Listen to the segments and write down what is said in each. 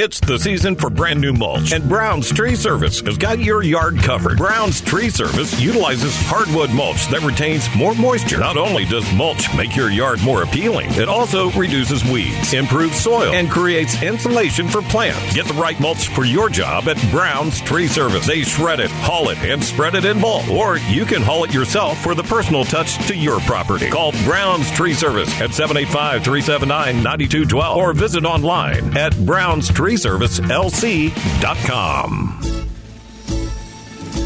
It's the season for brand new mulch, and Brown's Tree Service has got your yard covered. Brown's Tree Service utilizes hardwood mulch that retains more moisture. Not only does mulch make your yard more appealing, it also reduces weeds, improves soil, and creates insulation for plants. Get the right mulch for your job at Brown's Tree Service. They shred it, haul it, and spread it in bulk. Or you can haul it yourself for the personal touch to your property. Call Brown's Tree Service at 785-379-9212 or visit online at brownstreeservicelc.com.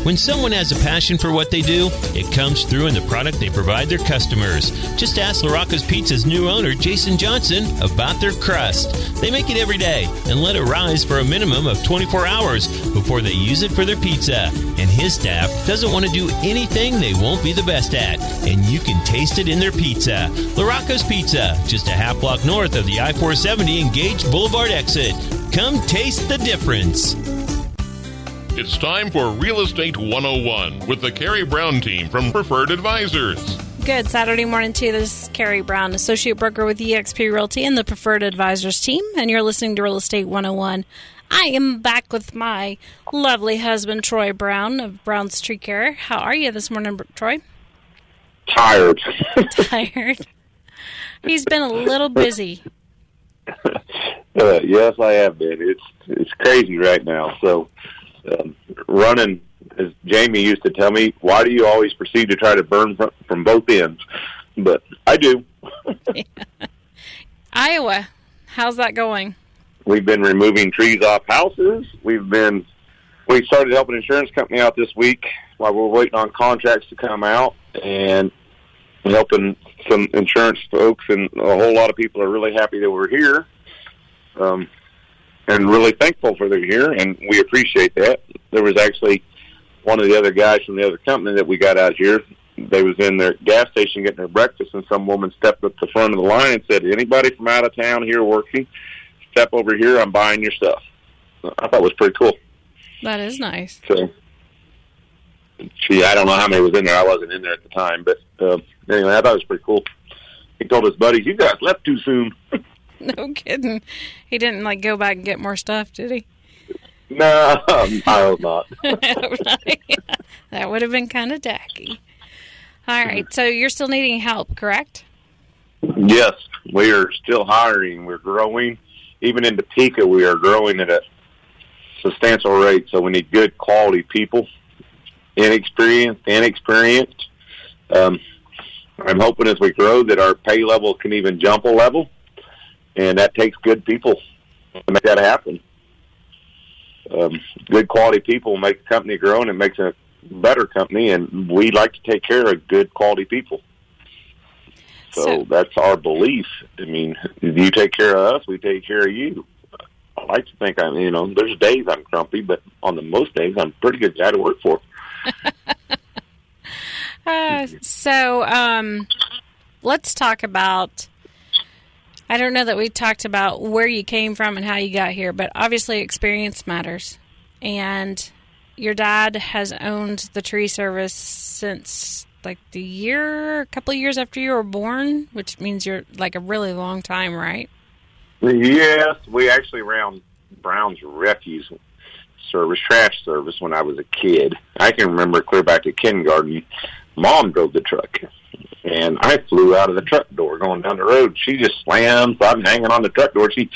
When someone has a passion for what they do, it comes through in the product they provide their customers. Just ask LaRocco's Pizza's new owner, Jason Johnson, about their crust. They make it every day and let it rise for a minimum of 24 hours before they use it for their pizza. And his staff doesn't want to do anything they won't be the best at, and you can taste it in their pizza. LaRocco's Pizza, just a half block north of the I-470 Engaged Boulevard exit. Come taste the difference. It's time for Real Estate 101 with the Carrie Brown team from Preferred Advisors. Good Saturday morning to you. This is Carrie Brown, associate broker with eXp Realty and the Preferred Advisors team, and you're listening to Real Estate 101. I am back with my lovely husband, Troy Brown of Brown's Tree Care. How are you this morning, Troy? Tired. Tired. He's been a little busy. Yes, I have been. It's crazy right now. So running, as Jamie used to tell me, why do you always proceed to try to burn from both ends? But I do. Yeah. Iowa, how's that going? We've been removing trees off houses. We started helping an insurance company out this week while we're waiting on contracts to come out, and helping some insurance folks, and a whole lot of people are really happy that we're here. And really thankful for they're here, and we appreciate that. There was actually one of the other guys from the other company that we got out here. They was in their gas station getting their breakfast, and some woman stepped up to the front of the line and said, "Anybody from out of town here working, step over here, I'm buying your stuff." I thought it was pretty cool. That is nice. So, I don't know how many was in there. I wasn't in there at the time, but anyway, I thought it was pretty cool. He told his buddies, "You guys left too soon." No kidding. He didn't go back and get more stuff, did he? No, I hope not. That would have been kind of tacky. All right, so you're still needing help, correct? Yes, we are still hiring. We're growing. Even in Topeka, we are growing at a substantial rate, so we need good quality people, inexperienced. I'm hoping as we grow that our pay level can even jump a level. And that takes good people to make that happen. Good quality people make the company grow, and it makes a better company, and we like to take care of good quality people. So that's our belief. I mean, if you take care of us, we take care of you. I like to think there's days I'm grumpy, but on the most days, I'm a pretty good guy to work for. Let's talk about, I don't know that we talked about where you came from and how you got here, but obviously experience matters. And your dad has owned the tree service since a couple of years after you were born, which means you're a really long time, right? Yes, we actually ran Brown's refuse service, trash service, when I was a kid. I can remember clear back to kindergarten. Mom drove the truck, and I flew out of the truck door going down the road. She just slams. I'm hanging on the truck door. She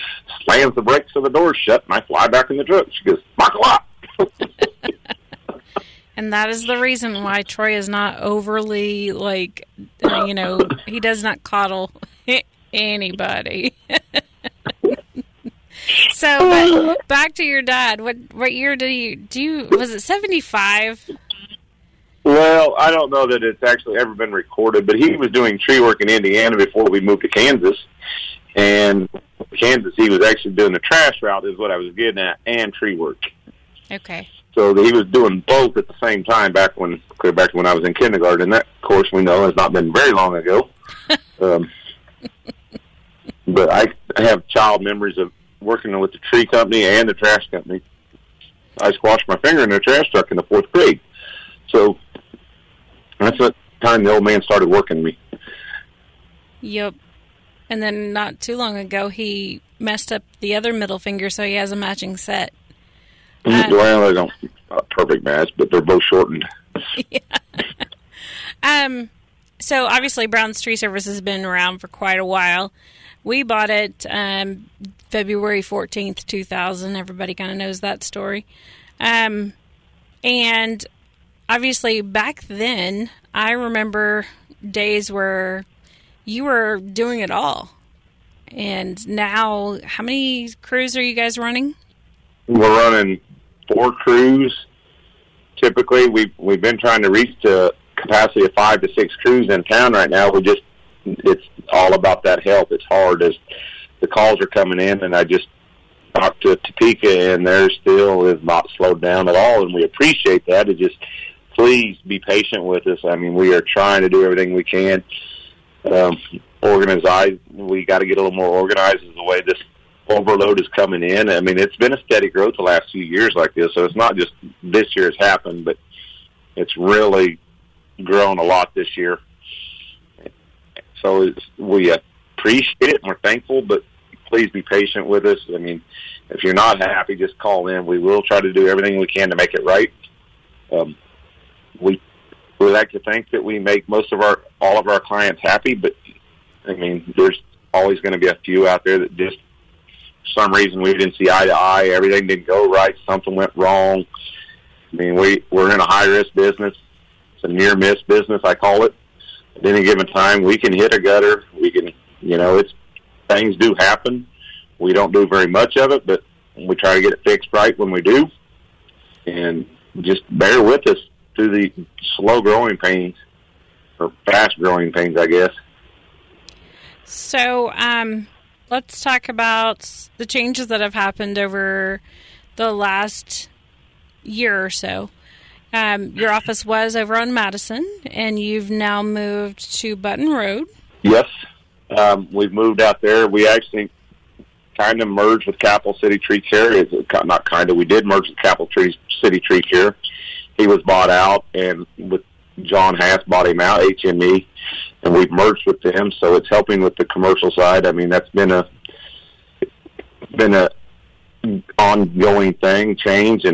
slams the brakes so the door's shut, and I fly back in the truck. She goes, "Buckle up." And that is the reason why Troy is not overly, he does not coddle anybody. So, back to your dad. What year did you was it 75? Well, I don't know that it's actually ever been recorded, but he was doing tree work in Indiana before we moved to Kansas. And Kansas, he was actually doing the trash route is what I was getting at, and tree work. Okay. So he was doing both at the same time clear back to when I was in kindergarten. And that, of course, we know has not been very long ago. But I have child memories of working with the tree company and the trash company. I squashed my finger in a trash truck in the 4th grade. So that's the time the old man started working me. Yep. And then not too long ago, he messed up the other middle finger, so he has a matching set. Well, they don't perfect match, but they're both shortened. Yeah. So obviously Brown's Tree Service has been around for quite a while. We bought it February 14th, 2000. Everybody kind of knows that story. And obviously back then, I remember days where you were doing it all. And now, how many crews are you guys running? We're running 4 crews. Typically, we've been trying to reach the capacity of 5 to 6 crews in town right now. It's all about that help. It's hard as the calls are coming in, and I just talked to Topeka, and theirs still is not slowed down at all, and we appreciate that. It just, please be patient with us. I mean, we are trying to do everything we can. Organized. We got to get a little more organized as the way this overload is coming in. I mean, it's been a steady growth the last few years like this, so it's not just this year has happened, but it's really grown a lot this year. So we appreciate it and we're thankful, but please be patient with us. I mean, if you're not happy, just call in. We will try to do everything we can to make it right. We like to think that we make all of our clients happy, but I mean, there's always going to be a few out there that just, for some reason, we didn't see eye to eye. Everything didn't go right. Something went wrong. I mean, we're in a high-risk business. It's a near-miss business, I call it. At any given time, we can hit a gutter. We can, things do happen. We don't do very much of it, but we try to get it fixed right when we do. And just bear with us through the slow-growing pains, or fast-growing pains, I guess. So let's talk about the changes that have happened over the last year or so. Your office was over on Madison, and you've now moved to Button Road. Yes, we've moved out there. We actually kind of merged with Capital City Tree Care. We did merge with Capital City Tree Care. He was bought out, and with John Hass bought him out, HME, and we've merged with them, so it's helping with the commercial side. I mean, that's been a ongoing thing, change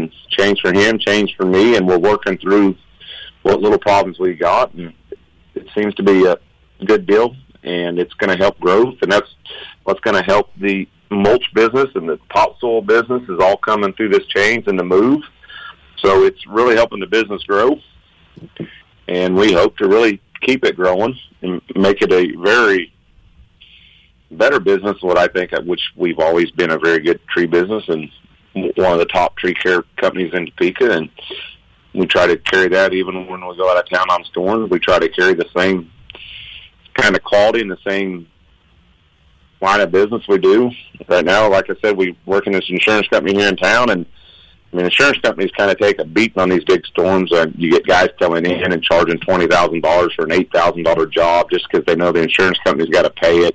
for him, change for me, and we're working through what little problems we got, and it seems to be a good deal, and it's going to help growth, and that's what's going to help the mulch business and the topsoil business is all coming through this change and the move. So it's really helping the business grow, and we hope to really keep it growing and make it a very better business, what I think, which we've always been a very good tree business and one of the top tree care companies in Topeka, and we try to carry that even when we go out of town on storms. We try to carry the same kind of quality and the same line of business we do. Right now, like I said, we work in this insurance company here in town, and I mean, insurance companies kind of take a beating on these big storms. You get guys coming in and charging $20,000 for an $8,000 job just because they know the insurance company's got to pay it.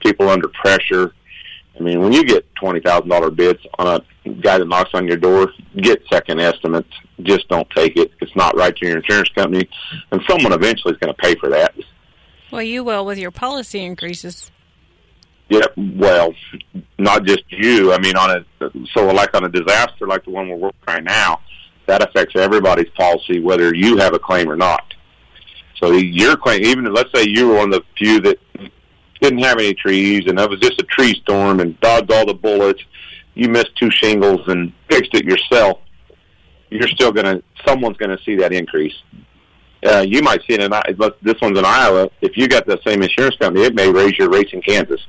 People under pressure. I mean, when you get $20,000 bids on a guy that knocks on your door, get second estimates. Just don't take it. It's not right to your insurance company, and someone eventually is going to pay for that. Well, you will with your policy increases. Yeah, well, not just you. I mean, on a disaster like the one we're working right now, that affects everybody's policy, whether you have a claim or not. So your claim, even let's say you were one of the few that didn't have any trees, and that was just a tree storm and dodged all the bullets, you missed 2 shingles and fixed it yourself, someone's gonna see that increase. You might see it this one's in Iowa. If you got the same insurance company, it may raise your rates in Kansas.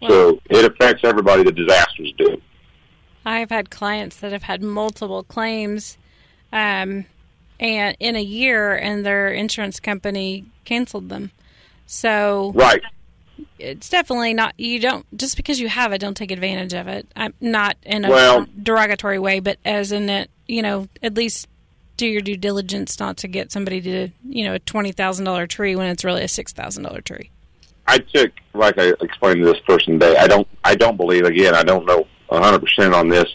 So it affects everybody. The disasters do. I've had clients that have had multiple claims and in a year, and their insurance company canceled them. So right. It's definitely not, you don't, just because you have it, don't take advantage of it. I'm not in a derogatory way, but as in it, at least do your due diligence not to get somebody to, a $20,000 tree when it's really a $6,000 tree. I took, like I explained to this person today, I don't believe, again, I don't know 100% on this,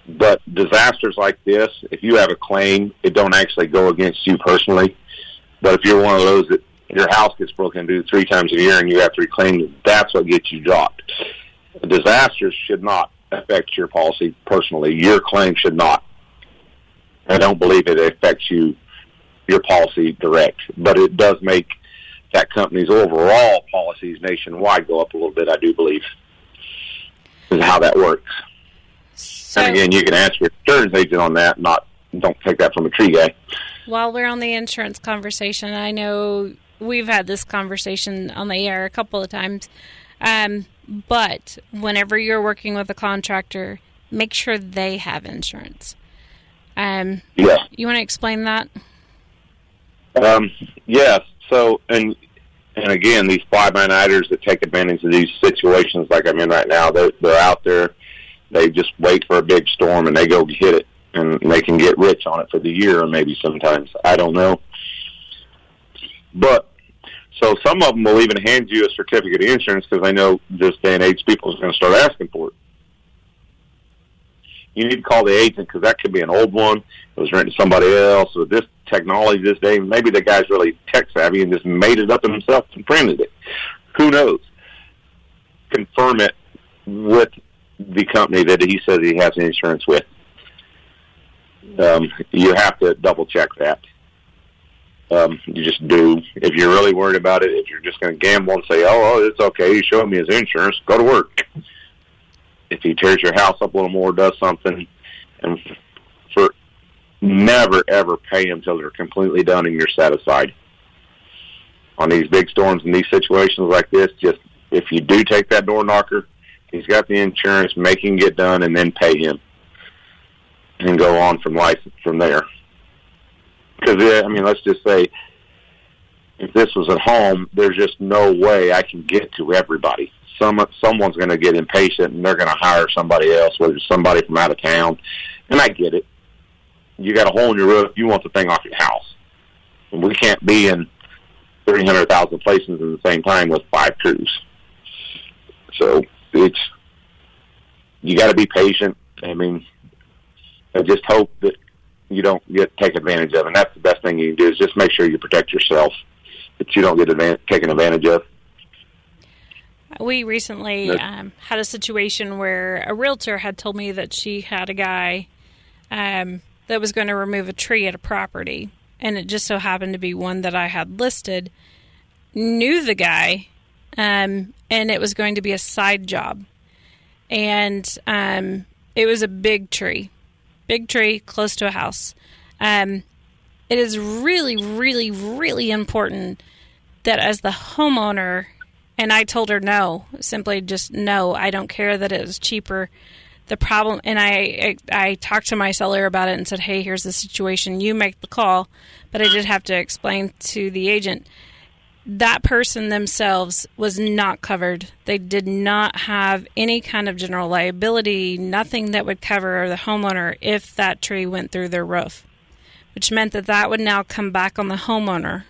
but disasters like this, if you have a claim, it don't actually go against you personally. But if you're one of those that your house gets broken into 3 times a year and you have to reclaim it, that's what gets you dropped. Disasters should not affect your policy personally. Your claim should not. I don't believe it affects your policy direct, but it does make that company's overall policies nationwide go up a little bit, I do believe, is how that works. So, and again, you can ask your insurance agent on that, don't take that from a tree guy. While we're on the insurance conversation, I know we've had this conversation on the air a couple of times, but whenever you're working with a contractor, make sure they have insurance. Yes. You want to explain that? Yes. So, and again, these fly-by-nighters that take advantage of these situations like I'm in right now, they're out there. They just wait for a big storm and they go hit it, and they can get rich on it for the year, or maybe sometimes. I don't know. But, so some of them will even hand you a certificate of insurance because I know this day and age people are going to start asking for it. You need to call the agent because that could be an old one. It was written to somebody else. With this technology this day, maybe the guy's really tech savvy and just made it up himself and printed it. Who knows? Confirm it with the company that he says he has insurance with. You have to double check that. You just do. If you're really worried about it, if you're just going to gamble and say, oh, it's okay, he showed me his insurance, go to work. If he tears your house up a little more, does something, and for never, ever pay him until they're completely done and you're satisfied. On these big storms and these situations like this, just if you do take that door knocker, he's got the insurance, make him get done, and then pay him. And go on from life from there. Because, let's just say, if this was at home, there's just no way I can get to everybody. Someone's going to get impatient, and they're going to hire somebody else, whether it's somebody from out of town. And I get it. You got a hole in your roof, you want the thing off your house. And we can't be in 300,000 places at the same time with 5 crews. So, you got to be patient. I just hope that you don't take advantage of, and that's the best thing you can do is just make sure you protect yourself, that you don't get taken advantage of. We recently had a situation where a realtor had told me that she had a guy that was going to remove a tree at a property, and it just so happened to be one that I had listed, knew the guy, and it was going to be a side job. And it was a big tree close to a house. It is really, really, really important that as the homeowner, and I told her no, simply just no, I don't care that it was cheaper. The problem, and I talked to my seller about it and said, hey, here's the situation, you make the call, but I did have to explain to the agent, that person themselves was not covered. They did not have any kind of general liability, nothing that would cover the homeowner if that tree went through their roof, which meant that would now come back on the homeowner.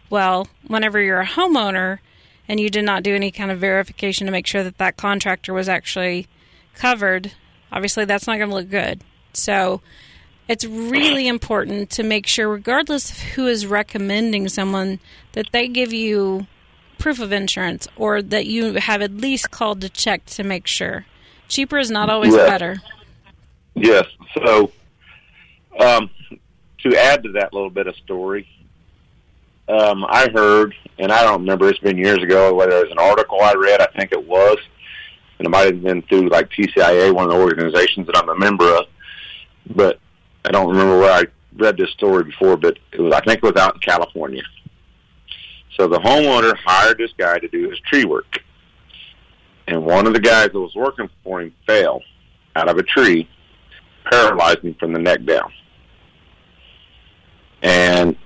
Well, whenever you're a homeowner and you did not do any kind of verification to make sure that contractor was actually covered, obviously that's not going to look good. So it's really important to make sure, regardless of who is recommending someone, that they give you proof of insurance or that you have at least called to check to make sure. Cheaper is not always better. Yes. So to add to that little bit of story, I heard, and I don't remember, it's been years ago, whether it was an article I read, I think it was, and it might have been through like TCIA, one of the organizations that I'm a member of, but I don't remember where I read this story before, but I think it was out in California. So the homeowner hired this guy to do his tree work. And one of the guys that was working for him fell out of a tree, paralyzed him from the neck down. And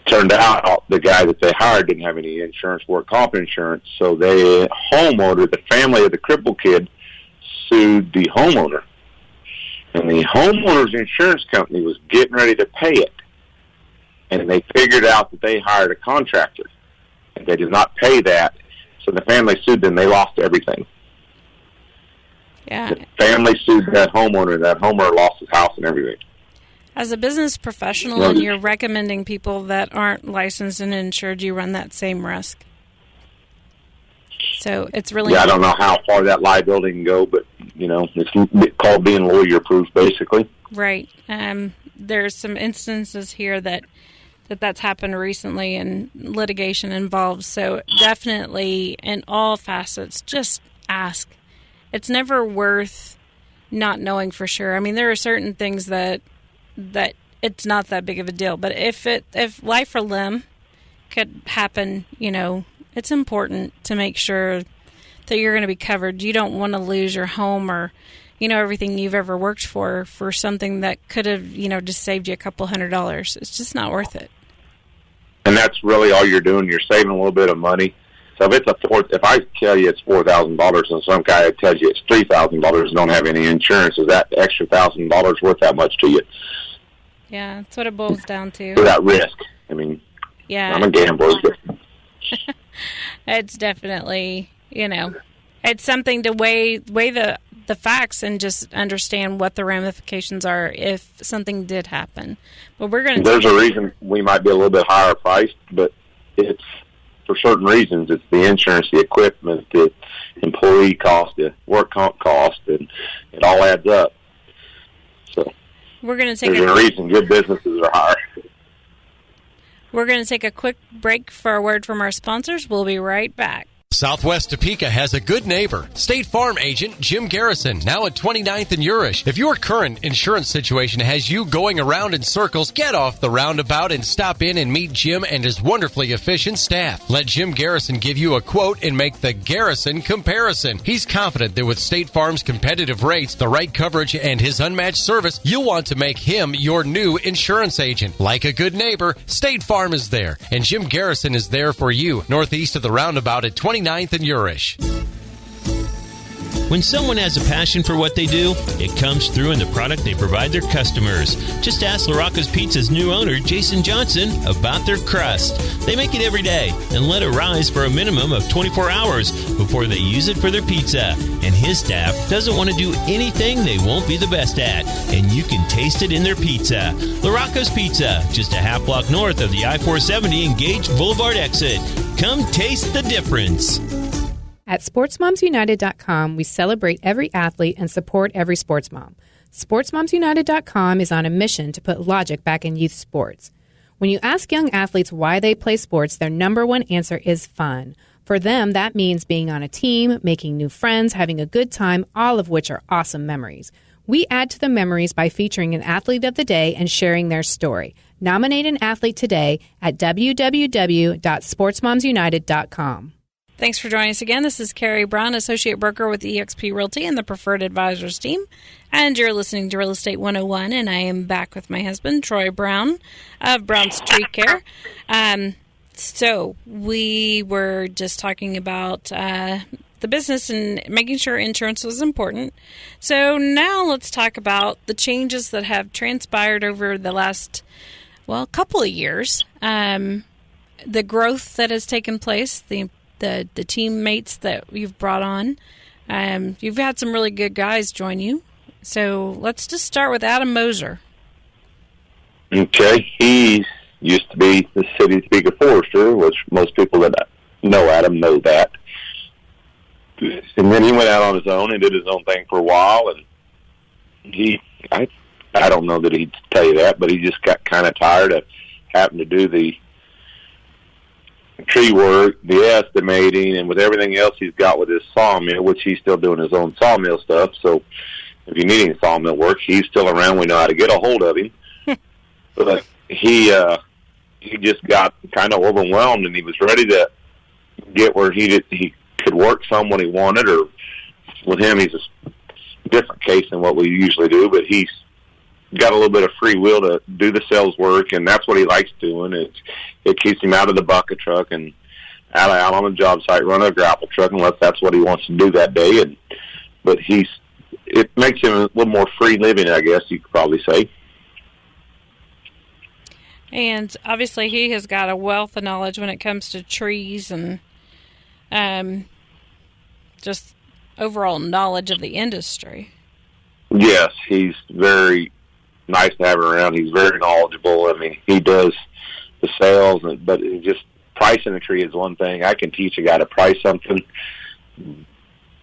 turned out the guy that they hired didn't have any insurance, work comp insurance, so the homeowner, the family of the crippled kid, sued the homeowner. And the homeowner's insurance company was getting ready to pay it. And they figured out that they hired a contractor. And they did not pay that. So the family sued them. They lost everything. Yeah. The family sued that homeowner. That homeowner lost his house and everything. As a business professional and you're recommending people that aren't licensed and insured, you run that same risk. So it's really... Yeah, I don't know how far that liability can go, but, it's called being lawyer-proof, basically. Right. There's some instances here that's happened recently and litigation involved. So definitely in all facets, just ask. It's never worth not knowing for sure. I mean, there are certain things that it's not that big of a deal. But if life or limb could happen, it's important to make sure that you're going to be covered. You don't want to lose your home or, everything you've ever worked for something that could have, just saved you a couple $100. It's just not worth it. And that's really all you're doing. You're saving a little bit of money. So if I tell you it's $4,000 and some guy tells you it's $3,000 and don't have any insurance, is that extra $1,000 worth that much to you? Yeah, that's what it boils down to. For that risk. I mean, yeah. I'm a gambler. It's definitely, it's something to weigh the facts and just understand what the ramifications are if something did happen. But there's a reason we might be a little bit higher priced, but it's for certain reasons. It's the insurance, the equipment, the employee cost, the work comp cost, and it all adds up. So there's a reason good businesses are higher. We're going to take a quick break for a word from our sponsors. We'll be right back. Southwest Topeka has a good neighbor. State Farm agent Jim Garrison, now at 29th and Urish. If your current insurance situation has you going around in circles, get off the roundabout and stop in and meet Jim and his wonderfully efficient staff. Let Jim Garrison give you a quote and make the Garrison comparison. He's confident that with State Farm's competitive rates, the right coverage, and his unmatched service, you'll want to make him your new insurance agent. Like a good neighbor, State Farm is there, and Jim Garrison is there for you, northeast of the roundabout at 29th and Urish. When someone has a passion for what they do, it comes through in the product they provide their customers. Just ask LaRocco's Pizza's new owner, Jason Johnson, about their crust. They make it every day and let it rise for a minimum of 24 hours before they use it for their pizza. And his staff doesn't want to do anything they won't be the best at, and you can taste it in their pizza. LaRocco's Pizza, just a half block north of the I-470 and Gage Boulevard exit. Come taste the difference. At SportsMomsUnited.com, we celebrate every athlete and support every sports mom. SportsMomsUnited.com is on a mission to put logic back in youth sports. When you ask young athletes why they play sports, their number one answer is fun. For them, that means being on a team, making new friends, having a good time, all of which are awesome memories. We add to the memories by featuring an athlete of the day and sharing their story. Nominate an athlete today at www.sportsmomsunited.com. Thanks for joining us again. This is Carrie Brown, Associate Broker with eXp Realty and the Preferred Advisors team. And you're listening to Real Estate 101, and I am back with my husband, Troy Brown of Brown's Tree Care. So we were just talking about the business and making sure insurance was important. So now let's talk about the changes that have transpired over the last, couple of years. The growth that has taken place, the teammates that you've brought on. You've had some really good guys join you. So let's just start with Adam Moser. Okay. He used to be the city Topeka Forester, which most people that know Adam know that. And then he went out on his own and did his own thing for a while. And I don't know that he'd tell you that, but he just got kind of tired of having to do the tree work, the estimating, and with everything else he's got with his sawmill, which he's still doing his own sawmill stuff. So if you need any sawmill work, he's still around. We know how to get a hold of him. But he just got kind of overwhelmed, and he was ready to get where he could work some when he wanted. Or with him, he's a different case than what we usually do, but he's got a little bit of free will to do the sales work, and that's what he likes doing. It keeps him out of the bucket truck and out on the job site running a grapple truck, unless that's what he wants to do that day. But it makes him a little more free living, I guess you could probably say. And obviously he has got a wealth of knowledge when it comes to trees and just overall knowledge of the industry. Yes, he's very nice to have him around. He's very knowledgeable. I mean, he does the sales, but it just pricing a tree is one thing. I can teach a guy to price something,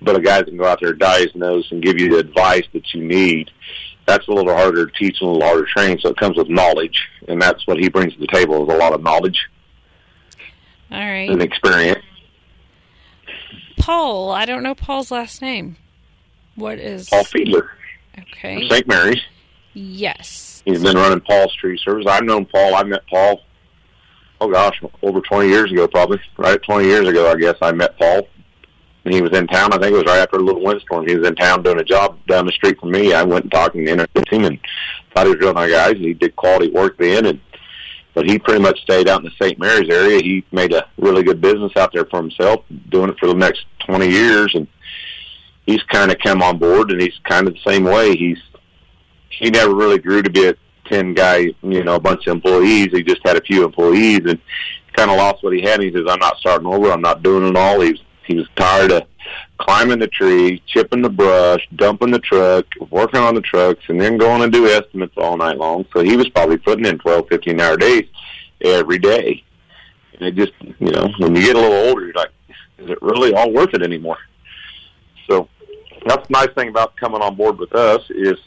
but a guy that can go out there, dye his nose, and give you the advice that you need, that's a little harder to teach and a little harder to train, so it comes with knowledge, and that's what he brings to the table, is a lot of knowledge. All right. And experience. Paul, I don't know Paul's last name. What is... Paul Fiedler. Okay. From St. Mary's. Yes. He's been running Paul's tree service. I've known Paul. I met Paul, over 20 years ago, probably. Right 20 years ago, I guess, I met Paul. And he was in town. I think it was right after a little windstorm. He was in town doing a job down the street from me. I went and talked and introduced him and thought he was real nice guy. He did quality work then, but he pretty much stayed out in the St. Mary's area. He made a really good business out there for himself, doing it for the next 20 years, and he's kind of come on board, and he's kind of the same way. He never really grew to be a 10-guy, a bunch of employees. He just had a few employees, and kind of lost what he had. He says, I'm not starting over. I'm not doing it all. He was tired of climbing the tree, chipping the brush, dumping the truck, working on the trucks, and then going and do estimates all night long. So he was probably putting in 12, 15-hour days every day. And it just, when you get a little older, you're like, is it really all worth it anymore? So that's the nice thing about coming on board with us is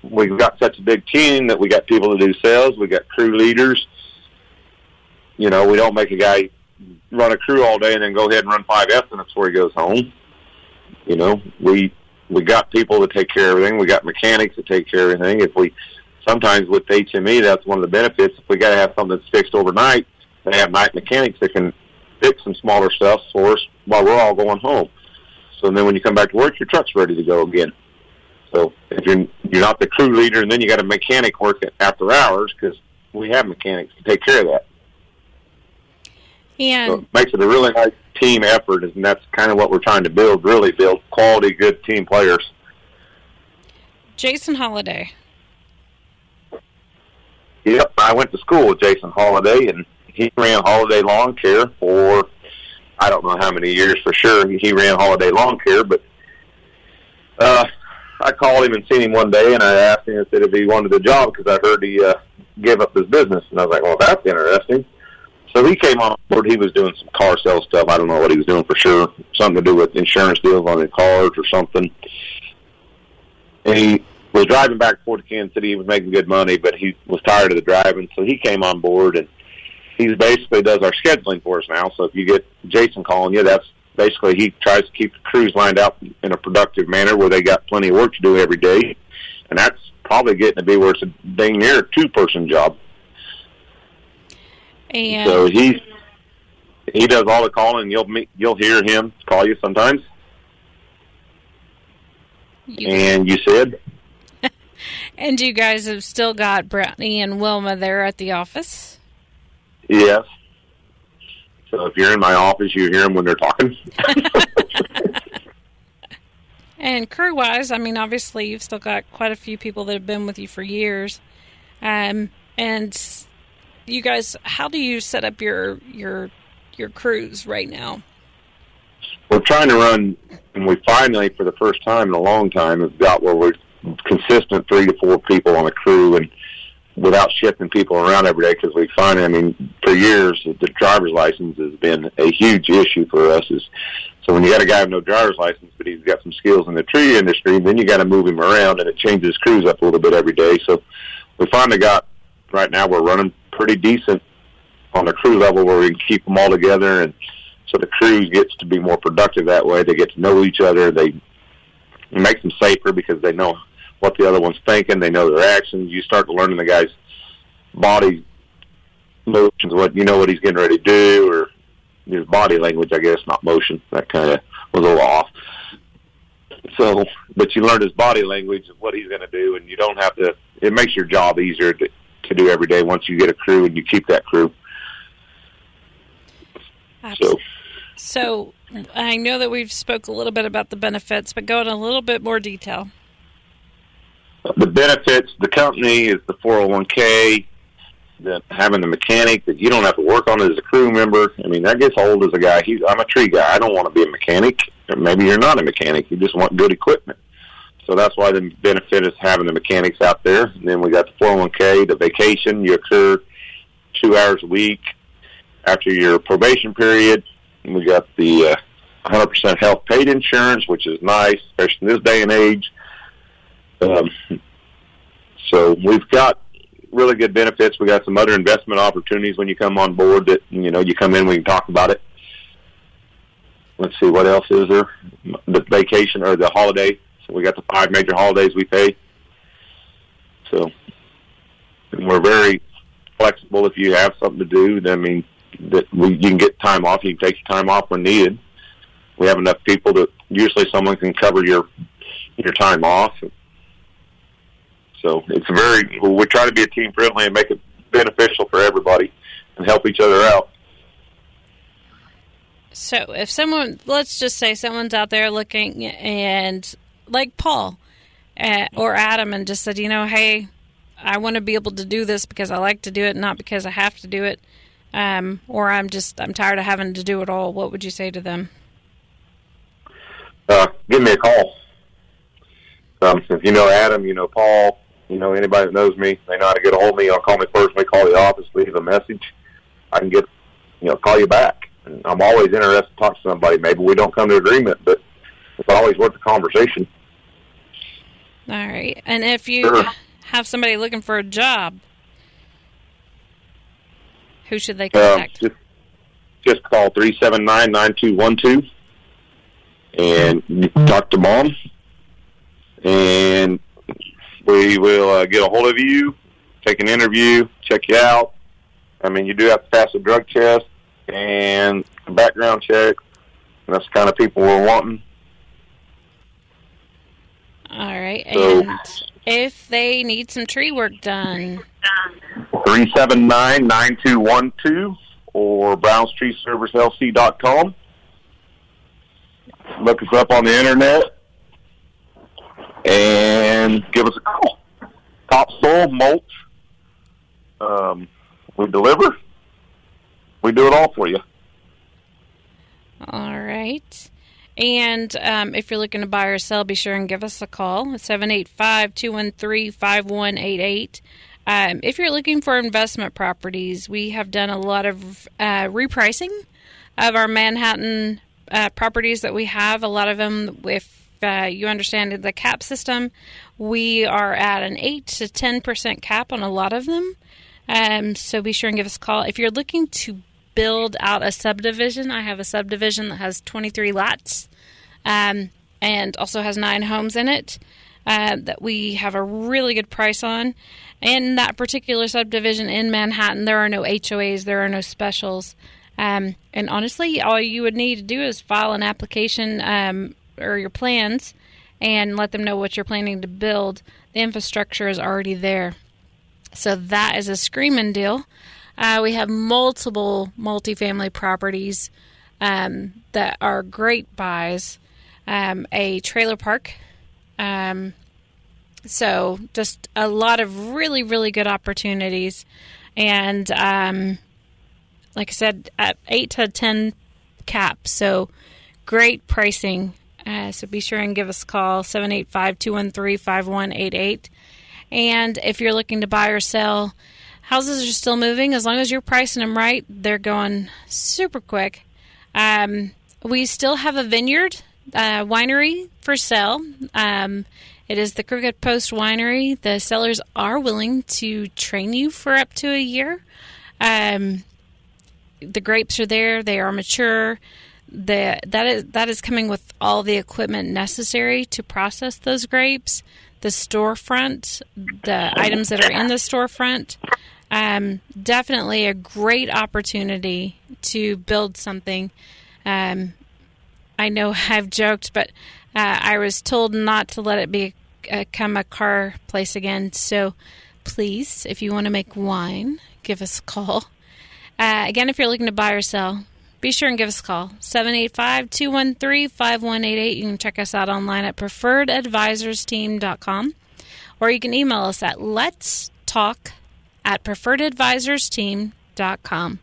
we've got such a big team that we got people to do sales, we got crew leaders. We don't make a guy run a crew all day and then go ahead and run 5 estimates before he goes home. We got people that take care of everything. We got mechanics that take care of everything. Sometimes with HME, that's one of the benefits. If we got to have something that's fixed overnight, they have night mechanics that can fix some smaller stuff for us while we're all going home. So then when you come back to work, your truck's ready to go again. So if you're not the crew leader, and then you got a mechanic working after hours, because we have mechanics to take care of that. And so it makes it a really nice team effort, and that's kind of what we're trying to build, really build quality, good team players. Jason Holiday. Yep, I went to school with Jason Holiday, and he ran Holiday Lawn Care for, I don't know how many years for sure. He ran Holiday Lawn Care, but I called him and seen him one day, and I asked him if he wanted the job because I heard he gave up his business. And I was like, well, that's interesting. So he came on board. He was doing some car sales stuff. I don't know what he was doing for sure. Something to do with insurance deals on his cars or something. And he was driving back and forth to Kansas City. He was making good money, but he was tired of the driving. So he came on board, and he basically does our scheduling for us now. So if you get Jason calling you, that's basically he tries to keep the crews lined up in a productive manner where they got plenty of work to do every day. And that's probably getting to be where it's a dang near a 2-person job. And so he does all the calling. You'll hear him call you sometimes. And you said? And you guys have still got Brittany and Wilma there at the office? Yes. So if you're in my office, you hear them when they're talking. And crew-wise, obviously you've still got quite a few people that have been with you for years. And you guys, how do you set up your crews right now? We're trying to run, and we finally, for the first time in a long time, have got where we're consistent 3 to 4 people on a crew, and without shifting people around every day, because we find, for years, the driver's license has been a huge issue for us. So when you got a guy with no driver's license, but he's got some skills in the tree industry, then you got to move him around, and it changes crews up a little bit every day. So we finally got, right now we're running pretty decent on the crew level where we can keep them all together, and so the crews gets to be more productive that way. They get to know each other. It makes them safer because they know what the other one's thinking. They know their actions. You start learning the guy's body motions, what he's getting ready to do, or his body language, I guess, not motion. That kind of was a little off. So, but you learn his body language, what he's going to do, and you don't have to. It makes your job easier to do every day once you get a crew and you keep that crew. So I know that we've spoke a little bit about the benefits, but go in a little bit more detail. The benefits, the company is the 401k, having the mechanic that you don't have to work on as a crew member. That gets old as a guy. I'm a tree guy. I don't want to be a mechanic. Or maybe you're not a mechanic. You just want good equipment. So that's why the benefit is having the mechanics out there. And then we got the 401k, the vacation. You accrue 2 hours a week after your probation period. And we got the 100% health paid insurance, which is nice, especially in this day and age. So we've got really good benefits. We got some other investment opportunities when you come on board that, you know, you come in, we can talk about it. Let's see, what else is there? The vacation or the holiday. So we got the 5 major holidays we pay. So we're very flexible. If you have something to do, I mean, you can get time off. You can take your time off when needed. We have enough people that usually someone can cover your time off. So we try to be a team friendly and make it beneficial for everybody and help each other out. So if let's just say someone's out there looking and like Paul or Adam and just said, you know, hey, I want to be able to do this because I like to do it, not because I have to do it, or I'm tired of having to do it all, what would you say to them? Give me a call. If you know Adam, you know Paul, you know anybody that knows me, they know how to get a hold of me. I'll call me personally, call the office, leave a message. I can call you back. And I'm always interested to talk to somebody. Maybe we don't come to agreement, but it's always worth the conversation. All right. And if you have somebody looking for a job, who should they contact? Just call 379-9212 and talk to Mom. And we will get a hold of you, take an interview, check you out. I mean, you do have to pass a drug test and a background check. And that's the kind of people we're wanting. All right. So, and if they need some tree work done? 379-9212 or brownstreeservicelc.com. Look us up on the internet and give us a call. Topsoil, mulch. We deliver. We do it all for you. All right. And if you're looking to buy or sell, be sure and give us a call, 785-213-5188. If you're looking for investment properties, we have done a lot of repricing of our Manhattan properties that we have. A lot of them, if you understand the cap system, we are at an 8 to 10% cap on a lot of them. So be sure and give us a call. If you're looking to build out a subdivision, I have a subdivision that has 23 lots and also has 9 homes in it that we have a really good price on. In that particular subdivision in Manhattan, there are no HOAs, there are no specials. And honestly, all you would need to do is file an application or your plans and let them know what you're planning to build. The infrastructure is already there. So that is a screaming deal. We have multiple multifamily properties that are great buys. A trailer park. So just a lot of really, really good opportunities. And like I said, at 8 to 10 cap. So great pricing. So be sure and give us a call, 785-213-5188. And if you're looking to buy or sell, houses are still moving. As long as you're pricing them right, they're going super quick. We still have a vineyard winery for sale. It is the Crooked Post Winery. The sellers are willing to train you for up to a year. The grapes are there. They are mature. That is coming with all the equipment necessary to process those grapes. The storefront, the items that are in the storefront, definitely a great opportunity to build something. I know I've joked, but I was told not to let it become a car place again. So please, if you want to make wine, give us a call. Again, if you're looking to buy or sell, be sure and give us a call, 785-213-5188. You can check us out online at preferredadvisorsteam.com, or you can email us at letstalk@preferredadvisorsteam.com.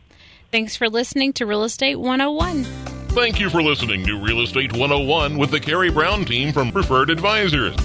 Thanks for listening to Real Estate 101. Thank you for listening to Real Estate 101 with the Carrie Brown team from Preferred Advisors.